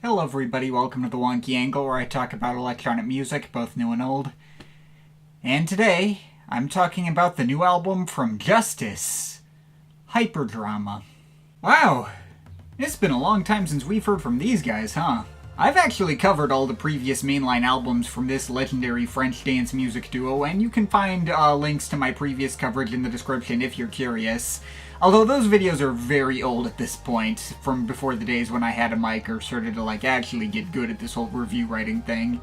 Hello everybody, welcome to the Wonky Angle, where I talk about electronic music, both new and old. And today, I'm talking about the new album from Justice, Hyperdrama. Wow, it's been a long time since we've heard from these guys, huh? I've actually covered all the previous mainline albums from this legendary French dance music duo, and you can find links to my previous coverage in the description if you're curious. Although those videos are very old at this point, from before the days when I had a mic or started to actually get good at this whole review writing thing.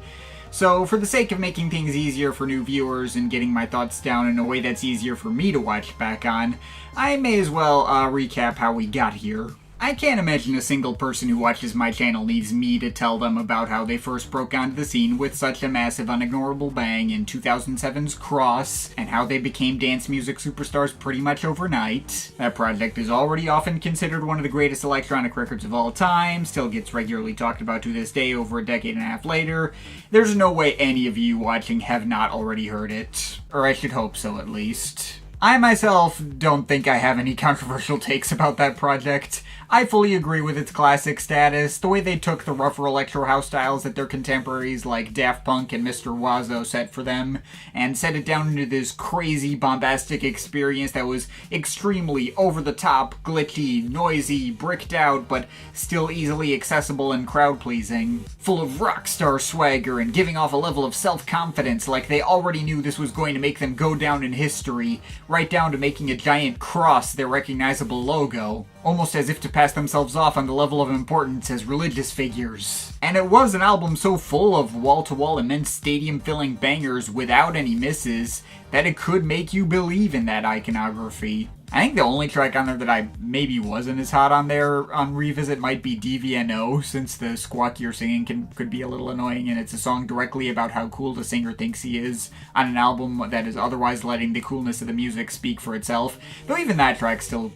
So for the sake of making things easier for new viewers and getting my thoughts down in a way that's easier for me to watch back on, I may as well recap how we got here. I can't imagine a single person who watches my channel needs me to tell them about how they first broke onto the scene with such a massive unignorable bang in 2007's Cross, and how they became dance music superstars pretty much overnight. That project is already often considered one of the greatest electronic records of all time, still gets regularly talked about to this day over a decade and a half later. There's no way any of you watching have not already heard it. Or I should hope so, at least. I myself don't think I have any controversial takes about that project. I fully agree with its classic status, the way they took the rougher electro house styles that their contemporaries like Daft Punk and Mr. Wazo set for them, and set it down into this crazy, bombastic experience that was extremely over-the-top, glitchy, noisy, bricked out, but still easily accessible and crowd-pleasing. Full of rock star swagger and giving off a level of self-confidence like they already knew this was going to make them go down in history, right down to making a giant cross their recognizable logo, almost as if to pass themselves off on the level of importance as religious figures. And it was an album so full of wall-to-wall immense stadium-filling bangers without any misses that it could make you believe in that iconography. I think the only track on there that I maybe wasn't as hot on there on Revisit might be DVNO, since the squawkier singing could be a little annoying, and it's a song directly about how cool the singer thinks he is on an album that is otherwise letting the coolness of the music speak for itself. Though even that track's still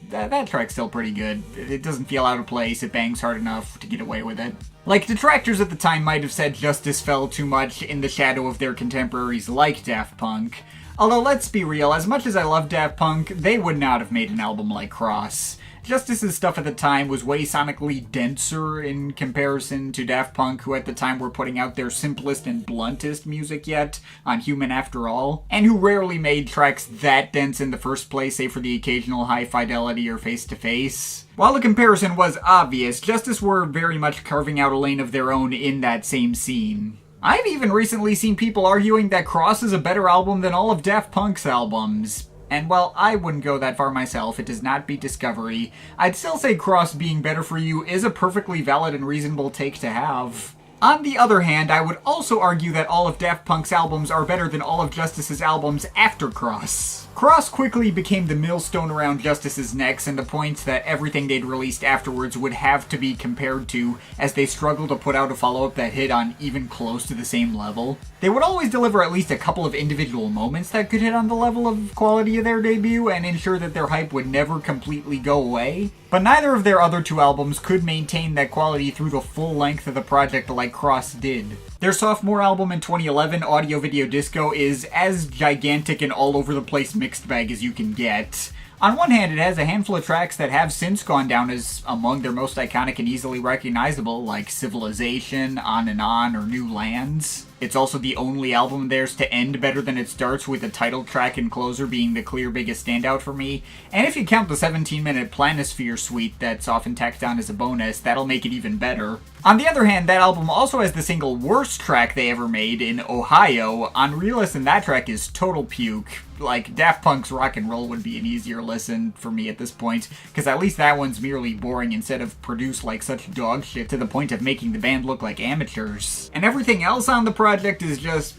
pretty good. It doesn't feel out of place, it bangs hard enough to get away with it. Like, detractors at the time might have said Justice fell too much in the shadow of their contemporaries like Daft Punk. Although, let's be real, as much as I love Daft Punk, they would not have made an album like Cross. Justice's stuff at the time was way sonically denser in comparison to Daft Punk, who at the time were putting out their simplest and bluntest music yet on Human After All, and who rarely made tracks that dense in the first place, save for the occasional High Fidelity or Face to Face. While the comparison was obvious, Justice were very much carving out a lane of their own in that same scene. I've even recently seen people arguing that Cross is a better album than all of Daft Punk's albums. And while I wouldn't go that far myself, it does not beat Discovery, I'd still say Cross being better for you is a perfectly valid and reasonable take to have. On the other hand, I would also argue that all of Daft Punk's albums are better than all of Justice's albums after Cross. Cross quickly became the millstone around Justice's necks, and the point that everything they'd released afterwards would have to be compared to as they struggled to put out a follow-up that hit on even close to the same level. They would always deliver at least a couple of individual moments that could hit on the level of quality of their debut and ensure that their hype would never completely go away. But neither of their other two albums could maintain that quality through the full length of the project like Cross did. Their sophomore album in 2011, Audio Video Disco, is as gigantic and all over the place mixed bag as you can get. On one hand, it has a handful of tracks that have since gone down as among their most iconic and easily recognizable, like Civilization, On, or New Lands. It's also the only album of theirs to end better than it starts, with the title track and closer being the clear biggest standout for me. And if you count the 17-minute Planisphere suite that's often tacked on as a bonus, that'll make it even better. On the other hand, that album also has the single worst track they ever made in Ohio. On re-listen, that track is total puke. Like, Daft Punk's Rock and Roll would be an easier listen for me at this point, because at least that one's merely boring instead of produced like such dog shit to the point of making the band look like amateurs. And everything else on the project is just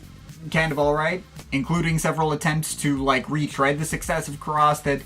kind of alright, including several attempts to retread the success of Cross that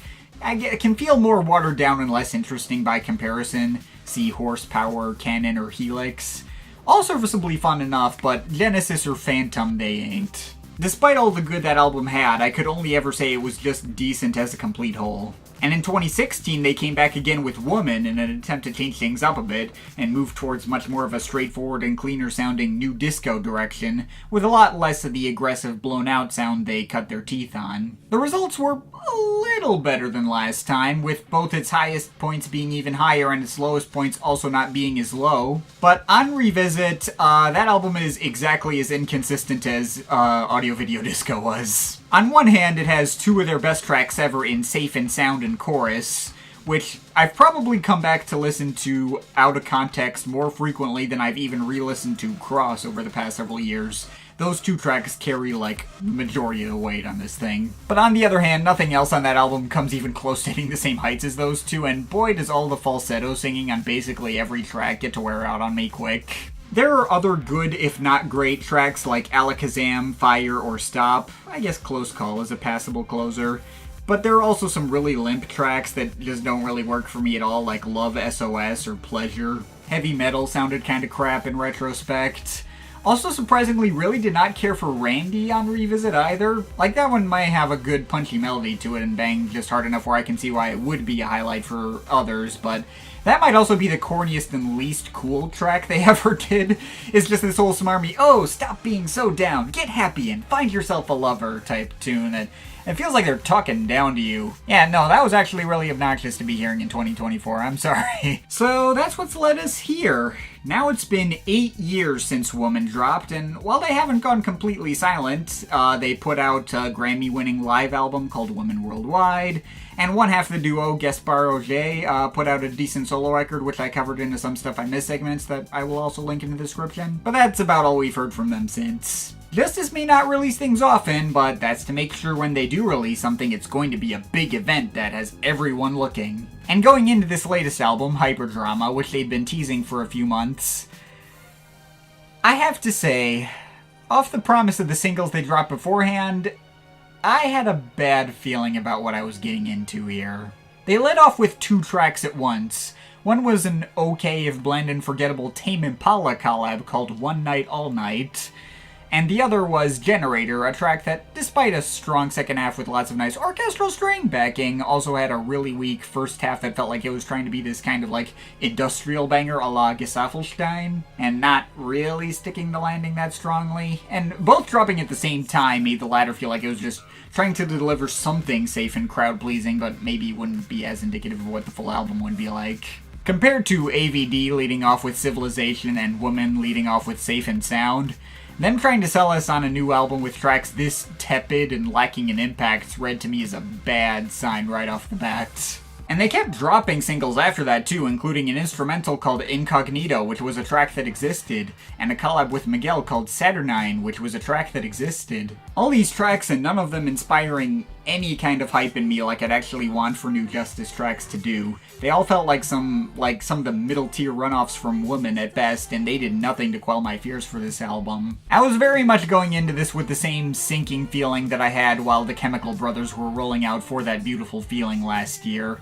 can feel more watered down and less interesting by comparison. See Horsepower, Cannon, or Helix. All serviceably fun enough, but Genesis or Phantom they ain't. Despite all the good that album had, I could only ever say it was just decent as a complete whole. And in 2016, they came back again with Woman in an attempt to change things up a bit and move towards much more of a straightforward and cleaner sounding new disco direction, with a lot less of the aggressive blown out sound they cut their teeth on. The results were a little better than last time, with both its highest points being even higher and its lowest points also not being as low. But on revisit, that album is exactly as inconsistent as Audio Video Disco was. On one hand, it has two of their best tracks ever in Safe and Sound and Chorus, which I've probably come back to listen to out of context more frequently than I've even re-listened to Cross over the past several years. Those two tracks carry, like, the majority of the weight on this thing. But on the other hand, nothing else on that album comes even close to hitting the same heights as those two, and boy does all the falsetto singing on basically every track get to wear out on me quick. There are other good, if not great, tracks like Alakazam, Fire, or Stop. I guess Close Call is a passable closer. But there are also some really limp tracks that just don't really work for me at all, like Love SOS or Pleasure. Heavy Metal sounded kinda crap in retrospect. Also, surprisingly, really did not care for Randy on revisit either. Like, that one might have a good punchy melody to it and bang just hard enough where I can see why it would be a highlight for others, but that might also be the corniest and least cool track they ever did. It's just this whole smarmy, oh, stop being so down, get happy and find yourself a lover type tune that it feels like they're talking down to you. Yeah, no, that was actually really obnoxious to be hearing in 2024, I'm sorry. So that's what's led us here. Now it's been 8 years since Woman dropped, and while they haven't gone completely silent, they put out a Grammy-winning live album called Woman Worldwide, and one half of the duo, Gaspar Auger, put out a decent solo record, which I covered into some Stuff I Missed segments that I will also link in the description. But that's about all we've heard from them since. Justice may not release things often, but that's to make sure when they do release something, it's going to be a big event that has everyone looking. And going into this latest album, Hyperdrama, which they've been teasing for a few months, I have to say, off the promise of the singles they dropped beforehand, I had a bad feeling about what I was getting into here. They led off with 2 tracks at once. One was an okay if bland and forgettable Tame Impala collab called One Night All Night, and the other was Generator, a track that, despite a strong second half with lots of nice orchestral string backing, also had a really weak first half that felt like it was trying to be this kind of like industrial banger a la Gesaffelstein, and not really sticking the landing that strongly. And both dropping at the same time made the latter feel like it was just trying to deliver something safe and crowd-pleasing, but maybe wouldn't be as indicative of what the full album would be like. Compared to AVD leading off with Civilization and Woman leading off with Safe and Sound, them trying to sell us on a new album with tracks this tepid and lacking in impact read to me as a bad sign right off the bat. And they kept dropping singles after that too, including an instrumental called Incognito, which was a track that existed, and a collab with Miguel called Saturnine, which was a track that existed. All these tracks and none of them inspiring any kind of hype in me like I'd actually want for new Justice tracks to do. They all felt like some of the middle tier runoffs from Woman at best, and they did nothing to quell my fears for this album. I was very much going into this with the same sinking feeling that I had while the Chemical Brothers were rolling out For That Beautiful Feeling last year.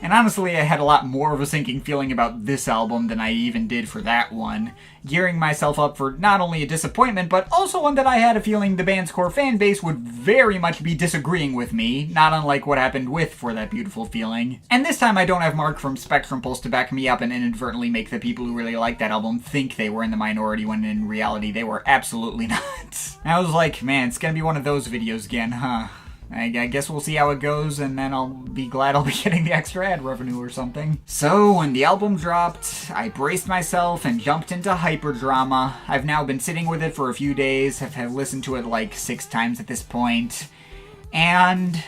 And honestly, I had a lot more of a sinking feeling about this album than I even did for that one, gearing myself up for not only a disappointment, but also one that I had a feeling the band's core fan base would very much be disagreeing with me, not unlike what happened with For That Beautiful Feeling. And this time I don't have Mark from Spectrum Pulse to back me up and inadvertently make the people who really like that album think they were in the minority when in reality they were absolutely not. And I was like, man, it's gonna be one of those videos again, huh? I guess we'll see how it goes, and then I'll be glad I'll be getting the extra ad revenue or something. So, when the album dropped, I braced myself and jumped into Hyperdrama. I've now been sitting with it for a few days, have listened to it like 6 times at this point, and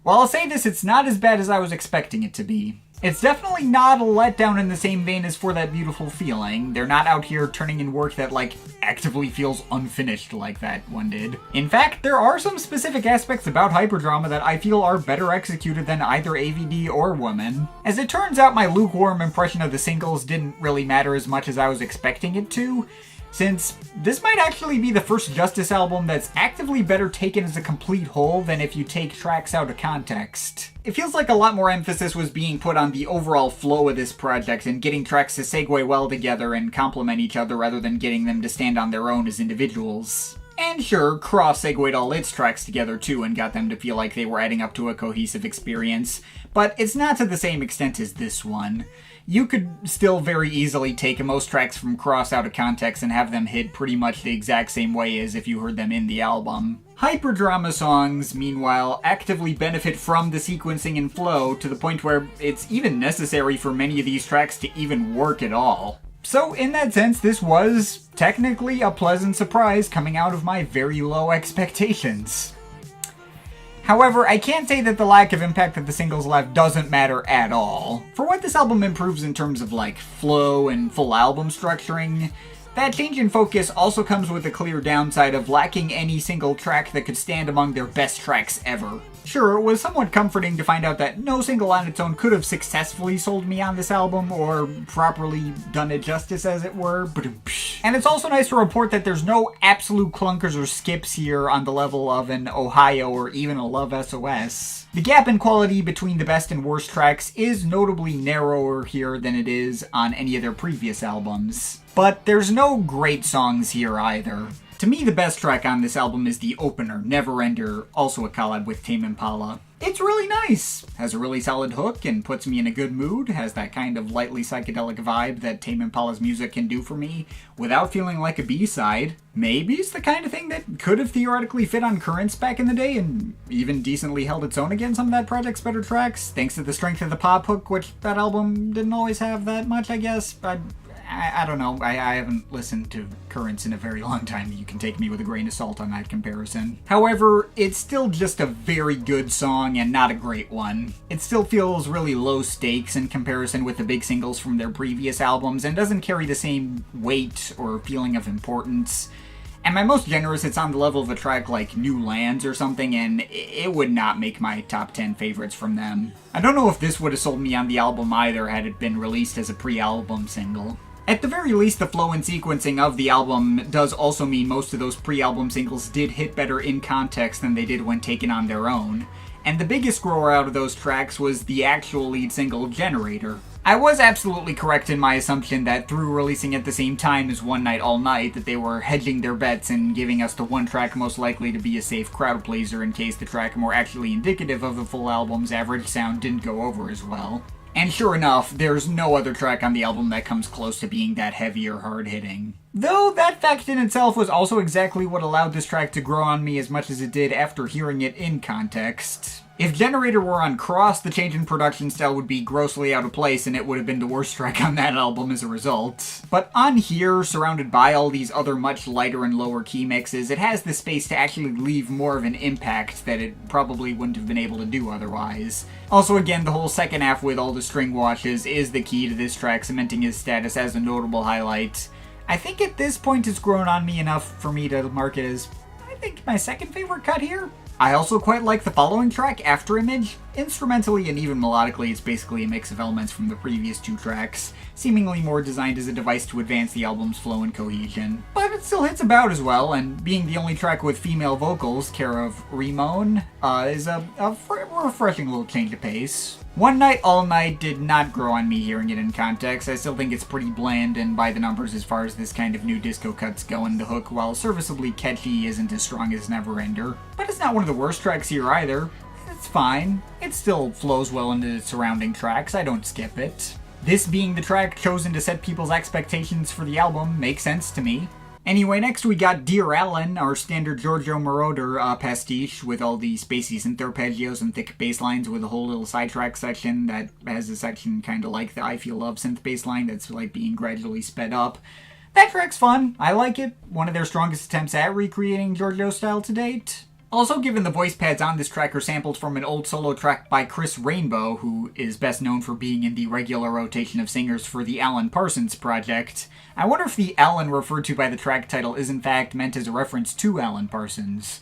well, I'll say this, it's not as bad as I was expecting it to be. It's definitely not a letdown in the same vein as For That Beautiful Feeling. They're not out here turning in work that, like, actively feels unfinished like that one did. In fact, there are some specific aspects about Hyperdrama that I feel are better executed than either AVD or Woman. As it turns out, my lukewarm impression of the singles didn't really matter as much as I was expecting it to, since this might actually be the first Justice album that's actively better taken as a complete whole than if you take tracks out of context. It feels like a lot more emphasis was being put on the overall flow of this project and getting tracks to segue well together and complement each other rather than getting them to stand on their own as individuals. And sure, Cross segued all its tracks together too and got them to feel like they were adding up to a cohesive experience, but it's not to the same extent as this one. you could still very easily take most tracks from Cross out of context and have them hit pretty much the exact same way as if you heard them in the album. Hyperdrama songs, meanwhile, actively benefit from the sequencing and flow to the point where it's even necessary for many of these tracks to even work at all. So in that sense, this was technically a pleasant surprise coming out of my very low expectations. However, I can't say that the lack of impact that the singles left doesn't matter at all. For what this album improves in terms of flow and full album structuring, that change in focus also comes with a clear downside of lacking any single track that could stand among their best tracks ever. Sure, it was somewhat comforting to find out that no single on its own could have successfully sold me on this album, or properly done it justice, as it were. And it's also nice to report that there's no absolute clunkers or skips here on the level of an Ohio or even a Love SOS. The gap in quality between the best and worst tracks is notably narrower here than it is on any of their previous albums. But there's no great songs here either. To me, the best track on this album is the opener, Neverender, also a collab with Tame Impala. It's really nice, has a really solid hook and puts me in a good mood, has that kind of lightly psychedelic vibe that Tame Impala's music can do for me without feeling like a B-side. Maybe it's the kind of thing that could have theoretically fit on Currents back in the day and even decently held its own against some of that project's better tracks, thanks to the strength of the pop hook, which that album didn't always have that much, I guess. I don't know, I haven't listened to Currents in a very long time. You can take me with a grain of salt on that comparison. However, it's still just a very good song and not a great one. It still feels really low stakes in comparison with the big singles from their previous albums and doesn't carry the same weight or feeling of importance. Am I most generous, it's on the level of a track like New Lands or something, and it would not make my top 10 favorites from them. I don't know if this would have sold me on the album either had it been released as a pre-album single. At the very least, the flow and sequencing of the album does also mean most of those pre-album singles did hit better in context than they did when taken on their own. And the biggest grower out of those tracks was the actual lead single, Generator. I was absolutely correct in my assumption that through releasing at the same time as One Night All Night that they were hedging their bets and giving us the one track most likely to be a safe crowd pleaser in case the track more actually indicative of the full album's average sound didn't go over as well. And sure enough, there's no other track on the album that comes close to being that heavy or hard-hitting. Though that fact in itself was also exactly what allowed this track to grow on me as much as it did after hearing it in context. If Generator were on Cross, the change in production style would be grossly out of place and it would have been the worst track on that album as a result. But on here, surrounded by all these other much lighter and lower key mixes, it has the space to actually leave more of an impact that it probably wouldn't have been able to do otherwise. Also, again, the whole second half with all the string washes is the key to this track, cementing his status as a notable highlight. I think at this point it's grown on me enough for me to mark it as, I think, my second favorite cut here. I also quite like the following track, Afterimage. Instrumentally and even melodically, it's basically a mix of elements from the previous two tracks, seemingly more designed as a device to advance the album's flow and cohesion. But it still hits about as well, and being the only track with female vocals, care of Ramon, is a refreshing little change of pace. One Night All Night did not grow on me hearing it in context. I still think it's pretty bland and by the numbers as far as this kind of new disco cuts go, and the hook, while serviceably catchy, isn't as strong as Neverender. But it's not one of the worst tracks here either. It's fine. It still flows well into the surrounding tracks. I don't skip it. This being the track chosen to set people's expectations for the album makes sense to me. Anyway, next we got Dear Alan, our standard Giorgio Moroder pastiche with all the spacey synth arpeggios and thick bass lines with a whole little sidetrack section that has a section kind of like the I Feel Love synth bass line that's like being gradually sped up. That track's fun. I like it. One of their strongest attempts at recreating Giorgio style to date. Also, given the voice pads on this track are sampled from an old solo track by Chris Rainbow, who is best known for being in the regular rotation of singers for the Alan Parsons Project, I wonder if the Alan referred to by the track title is in fact meant as a reference to Alan Parsons.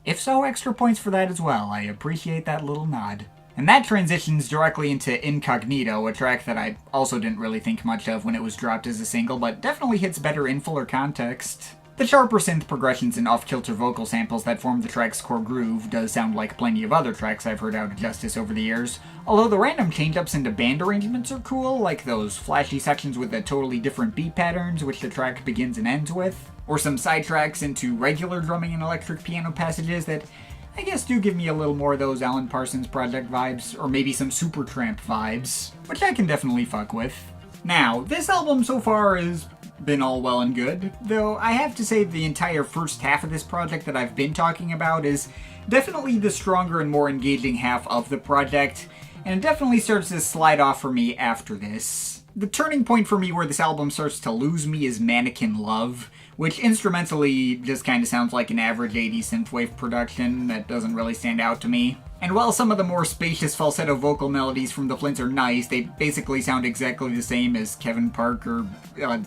If so, extra points for that as well. I appreciate that little nod. And that transitions directly into Incognito, a track that I also didn't really think much of when it was dropped as a single, but definitely hits better in fuller context. The sharper synth progressions and off-kilter vocal samples that form the track's core groove does sound like plenty of other tracks I've heard out of Justice over the years, although the random change-ups into band arrangements are cool, like those flashy sections with the totally different beat patterns which the track begins and ends with, or some sidetracks into regular drumming and electric piano passages that I guess do give me a little more of those Alan Parsons Project vibes, or maybe some Supertramp vibes, which I can definitely fuck with. Now, this album so far has been all well and good, though I have to say the entire first half of this project that I've been talking about is definitely the stronger and more engaging half of the project, and it definitely starts to slide off for me after this. The turning point for me where this album starts to lose me is Mannequin Love, which instrumentally just kind of sounds like an average 80s synthwave production that doesn't really stand out to me. And while some of the more spacious falsetto vocal melodies from the Flints are nice, they basically sound exactly the same as Kevin Parker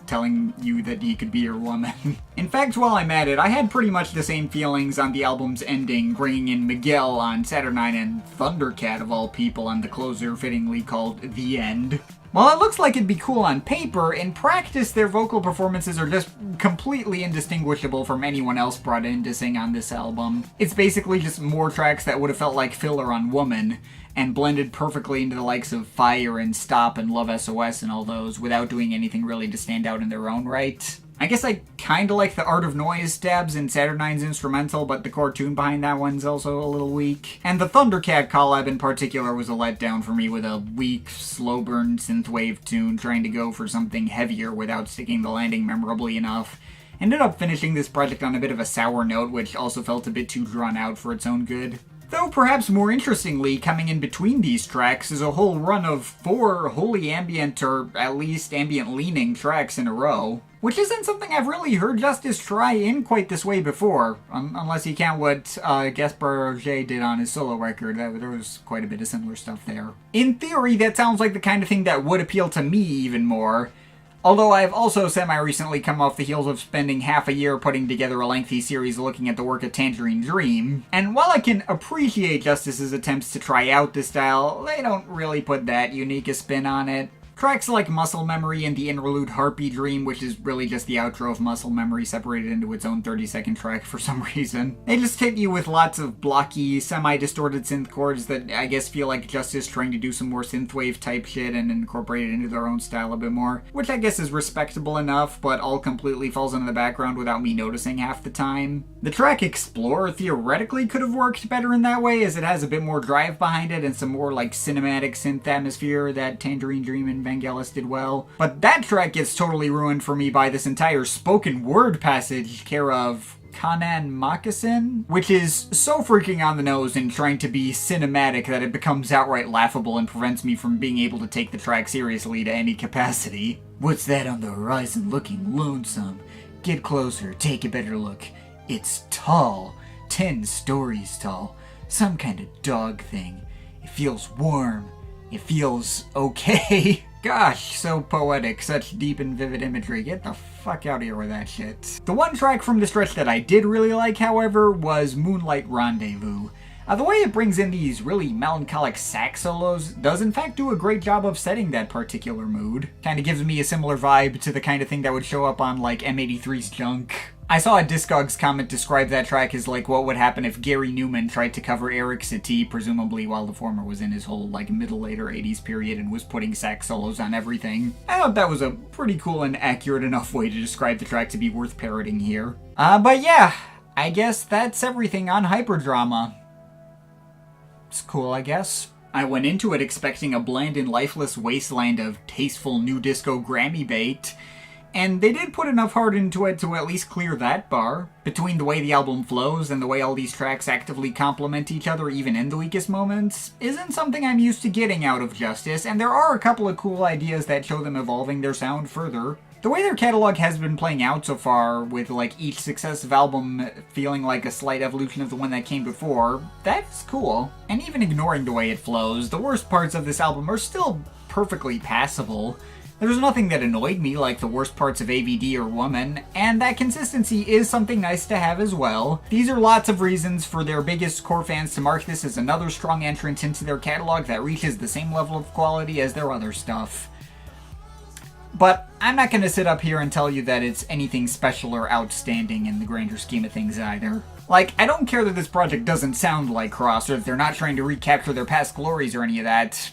telling you that he could be your woman. In fact, while I'm at it, I had pretty much the same feelings on the album's ending, bringing in Miguel on Saturnine and Thundercat of all people on the closer fittingly called The End. While it looks like it'd be cool on paper, in practice their vocal performances are just completely indistinguishable from anyone else brought in to sing on this album. It's basically just more tracks that would have felt like filler on Woman, and blended perfectly into the likes of Fire and Stop and Love SOS and all those, without doing anything really to stand out in their own right. I guess I kinda like the Art of Noise stabs in Saturnine's instrumental, but the core tune behind that one's also a little weak. And the Thundercat collab in particular was a letdown for me, with a weak, slow-burn synthwave tune trying to go for something heavier without sticking the landing memorably enough. Ended up finishing this project on a bit of a sour note, which also felt a bit too drawn out for its own good. Though perhaps more interestingly, coming in between these tracks is a whole run of 4 wholly ambient, or at least ambient-leaning tracks in a row, which isn't something I've really heard Justice try in quite this way before, unless you count what Gaspar Roger did on his solo record. There was quite a bit of similar stuff there. In theory, that sounds like the kind of thing that would appeal to me even more, although I've also semi-recently come off the heels of spending half a year putting together a lengthy series looking at the work of Tangerine Dream, and while I can appreciate Justice's attempts to try out this style, they don't really put that unique a spin on it. Tracks like Muscle Memory and the interlude Harpy Dream, which is really just the outro of Muscle Memory separated into its own 30-second track for some reason. They just hit you with lots of blocky, semi-distorted synth chords that I guess feel like Justice trying to do some more synthwave type shit and incorporate it into their own style a bit more, which I guess is respectable enough, but all completely falls into the background without me noticing half the time. The track Explore theoretically could have worked better in that way, as it has a bit more drive behind it and some more like cinematic synth atmosphere that Tangerine Dream and Vangelis did well. But that track gets totally ruined for me by this entire spoken word passage, care of Kanan Moccasin, which is so freaking on the nose and trying to be cinematic that it becomes outright laughable and prevents me from being able to take the track seriously to any capacity. What's that on the horizon looking lonesome? Get closer, take a better look. It's tall, 10 stories tall, some kind of dog thing. It feels warm. It feels okay. Gosh, so poetic, such deep and vivid imagery. Get the fuck out of here with that shit. The one track from the stretch that I did really like, however, was Moonlight Rendezvous. The way it brings in these really melancholic sax solos does in fact do a great job of setting that particular mood. Kinda gives me a similar vibe to the kind of thing that would show up on like M83's Junk. I saw a Discogs comment describe that track as like what would happen if Gary Newman tried to cover Eric Satie, presumably while the former was in his whole like middle-later 80s period and was putting sax solos on everything. I thought that was a pretty cool and accurate enough way to describe the track to be worth parroting here. But yeah, I guess that's everything on Hyperdrama. It's cool, I guess. I went into it expecting a bland and lifeless wasteland of tasteful new disco Grammy bait, and they did put enough heart into it to at least clear that bar. Between the way the album flows and the way all these tracks actively complement each other even in the weakest moments, isn't something I'm used to getting out of Justice, and there are a couple of cool ideas that show them evolving their sound further. The way their catalog has been playing out so far, with like each successive album feeling like a slight evolution of the one that came before, that's cool. And even ignoring the way it flows, the worst parts of this album are still perfectly passable. There's nothing that annoyed me like the worst parts of AVD or Woman, and that consistency is something nice to have as well. These are lots of reasons for their biggest core fans to mark this as another strong entrant into their catalog that reaches the same level of quality as their other stuff. But I'm not going to sit up here and tell you that it's anything special or outstanding in the grander scheme of things either. Like, I don't care that this project doesn't sound like Cross, or if they're not trying to recapture their past glories or any of that.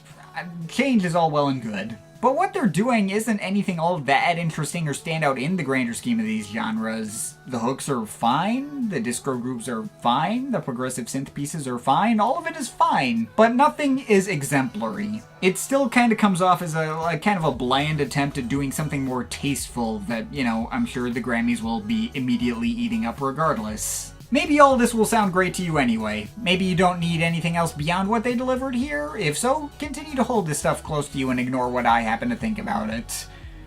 Change is all well and good. But what they're doing isn't anything all that interesting or stand out in the grander scheme of these genres. The hooks are fine, the disco grooves are fine, the progressive synth pieces are fine, all of it is fine, but nothing is exemplary. It still kind of comes off as a kind of a bland attempt at doing something more tasteful that, you know, I'm sure the Grammys will be immediately eating up regardless. Maybe all this will sound great to you anyway. Maybe you don't need anything else beyond what they delivered here. If so, continue to hold this stuff close to you and ignore what I happen to think about it.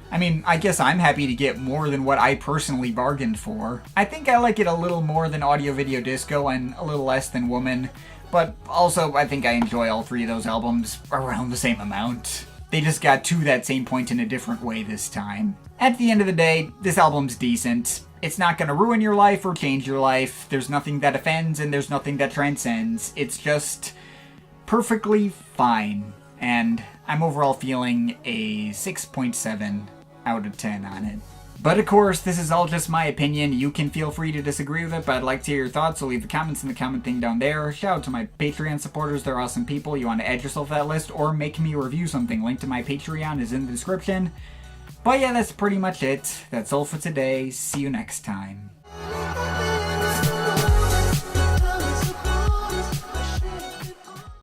I mean, I guess I'm happy to get more than what I personally bargained for. I think I like it a little more than Audio Video Disco and a little less than Woman, but also I think I enjoy all three of those albums around the same amount. They just got to that same point in a different way this time. At the end of the day, this album's decent. It's not going to ruin your life or change your life. There's nothing that offends and there's nothing that transcends. It's just perfectly fine. And I'm overall feeling a 6.7 out of 10 on it. But of course, this is all just my opinion. You can feel free to disagree with it, but I'd like to hear your thoughts, so leave the comments in the comment thing down there. Shout out to my Patreon supporters, they're awesome people. You want to add yourself to that list or make me review something. Link to my Patreon is in the description. But yeah, that's pretty much it. That's all for today. See you next time.